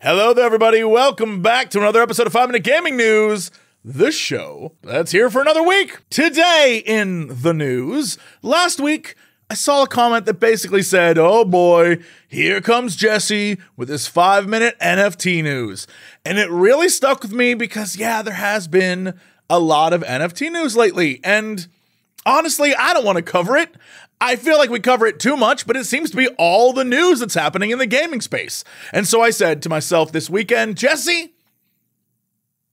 Hello there, everybody. Welcome back to another episode of 5-Minute Gaming News, the show that's here for another week. Today in the news, last week, I saw a comment that basically said, oh boy, here comes Jesse with his 5-minute NFT news. And it really stuck with me because, yeah, there has been a lot of NFT news lately. And honestly, I don't want to cover it. I feel like we cover it too much, but it seems to be all the news that's happening in the gaming space. And so I said to myself this weekend, Jesse,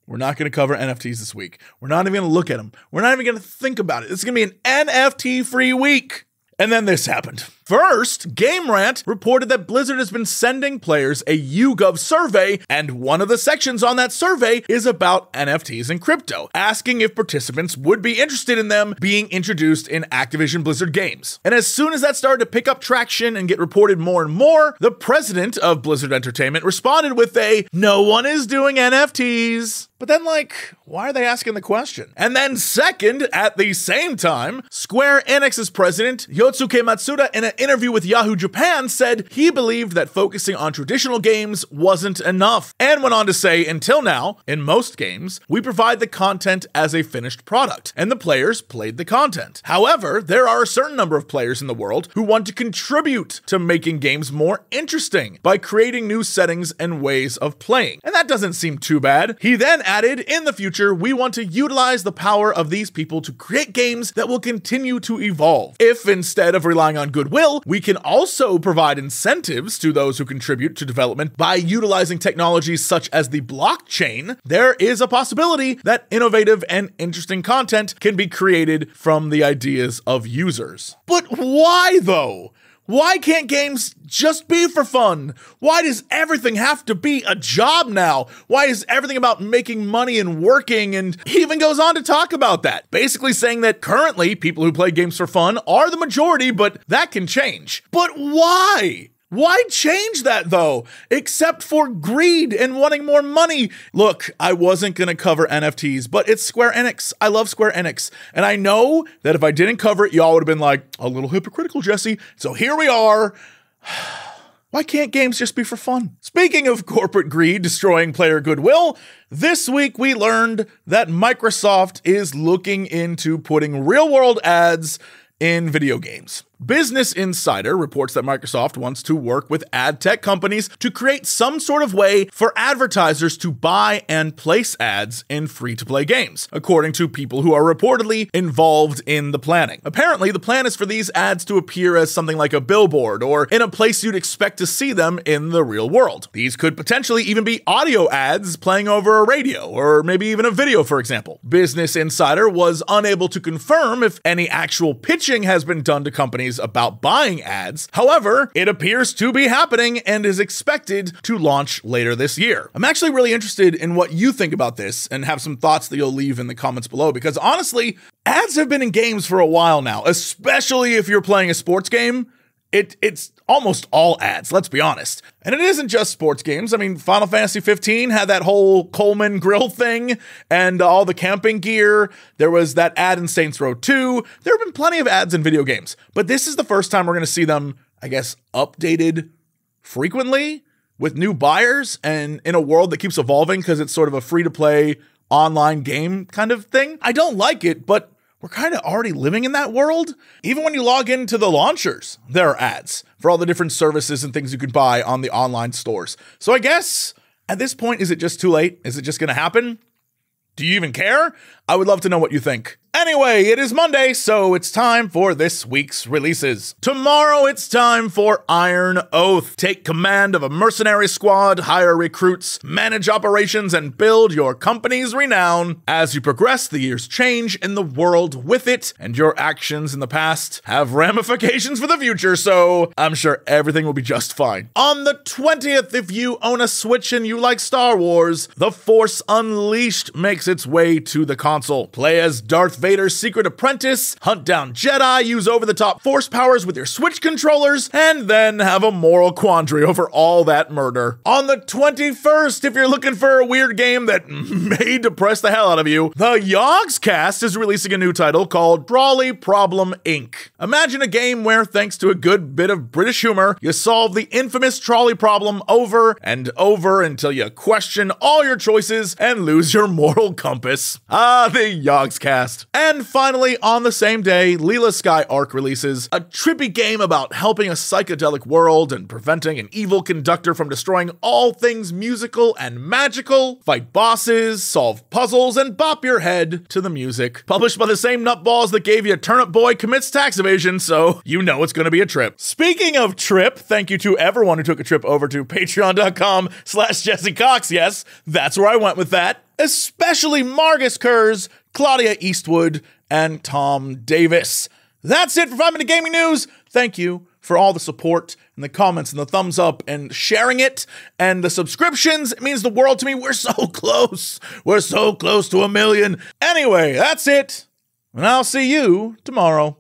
we're not going to cover NFTs this week. We're not even going to look at them. We're not even going to think about it. It's going to be an NFT-free week. And then this happened. First, Game Rant reported that Blizzard has been sending players a YouGov survey, and one of the sections on that survey is about NFTs and crypto, asking if participants would be interested in them being introduced in Activision Blizzard games. And as soon as that started to pick up traction and get reported more and more, the president of Blizzard Entertainment responded with a, no one is doing NFTs. But then, like, why are they asking the question? And then second, at the same time, Square Enix's president, Yosuke Matsuda, in an interview with Yahoo Japan, said he believed that focusing on traditional games wasn't enough, and went on to say, until now, in most games, we provide the content as a finished product, and the players played the content. However, there are a certain number of players in the world who want to contribute to making games more interesting by creating new settings and ways of playing. And that doesn't seem too bad. He then added, in the future, we want to utilize the power of these people to create games that will continue to evolve. If instead of relying on goodwill, we can also provide incentives to those who contribute to development by utilizing technologies such as the blockchain, there is a possibility that innovative and interesting content can be created from the ideas of users. But why though? Why can't games just be for fun? Why does everything have to be a job now? Why is everything about making money and working? And he even goes on to talk about that, basically saying that currently people who play games for fun are the majority, but that can change. But why? Why change that though? Except for greed and wanting more money. Look, I wasn't gonna cover NFTs, but it's Square Enix. I love Square Enix. And I know that if I didn't cover it, y'all would have been like, a little hypocritical, Jesse. So here we are. Why can't games just be for fun? Speaking of corporate greed destroying player goodwill, this week we learned that Microsoft is looking into putting real-world ads in video games. Business Insider reports that Microsoft wants to work with ad tech companies to create some sort of way for advertisers to buy and place ads in free-to-play games, according to people who are reportedly involved in the planning. Apparently, the plan is for these ads to appear as something like a billboard or in a place you'd expect to see them in the real world. These could potentially even be audio ads playing over a radio or maybe even a video, for example. Business Insider was unable to confirm if any actual pitching has been done to companies about buying ads. However, it appears to be happening and is expected to launch later this year. I'm actually really interested in what you think about this and have some thoughts that you'll leave in the comments below, because honestly, ads have been in games for a while now, especially if you're playing a sports game. It's almost all ads, let's be honest. And it isn't just sports games. I mean, Final Fantasy 15 had that whole Coleman grill thing and all the camping gear. There was that ad in Saints Row 2. There have been plenty of ads in video games, but this is the first time we're going to see them, I guess, updated frequently with new buyers and in a world that keeps evolving because it's sort of a free-to-play online game kind of thing. I don't like it, but we're kind of already living in that world. Even when you log into the launchers, there are ads for all the different services and things you can buy on the online stores. So I guess at this point, is it just too late? Is it just gonna happen? Do you even care? I would love to know what you think. Anyway, it is Monday, so it's time for this week's releases. Tomorrow, it's time for Iron Oath. Take command of a mercenary squad, hire recruits, manage operations, and build your company's renown. As you progress, the years change in the world with it, and your actions in the past have ramifications for the future, so I'm sure everything will be just fine. On the 20th, if you own a Switch and you like Star Wars, The Force Unleashed makes its way to the console. Play as Darth Vader's secret apprentice, hunt down Jedi, use over-the-top force powers with your Switch controllers, and then have a moral quandary over all that murder. On the 21st, if you're looking for a weird game that may depress the hell out of you, the Yogscast is releasing a new title called Trolley Problem Inc. Imagine a game where, thanks to a good bit of British humor, you solve the infamous trolley problem over and over until you question all your choices and lose your moral compass. The Yogscast. And finally, on the same day, Leela Sky Arc releases a trippy game about helping a psychedelic world and preventing an evil conductor from destroying all things musical and magical, fight bosses, solve puzzles, and bop your head to the music. Published by the same nutballs that gave you Turnip Boy Commits Tax Evasion, so you know it's gonna be a trip. Speaking of trip, thank you to everyone who took a trip over to patreon.com/Jesse Cox. Yes, that's where I went with that. Especially Margus Kurz, Claudia Eastwood, and Tom Davis. That's it for 5 Minute Gaming News. Thank you for all the support and the comments and the thumbs up and sharing it and the subscriptions. It means the world to me. We're so close. We're so close to 1 million. Anyway, that's it. And I'll see you tomorrow.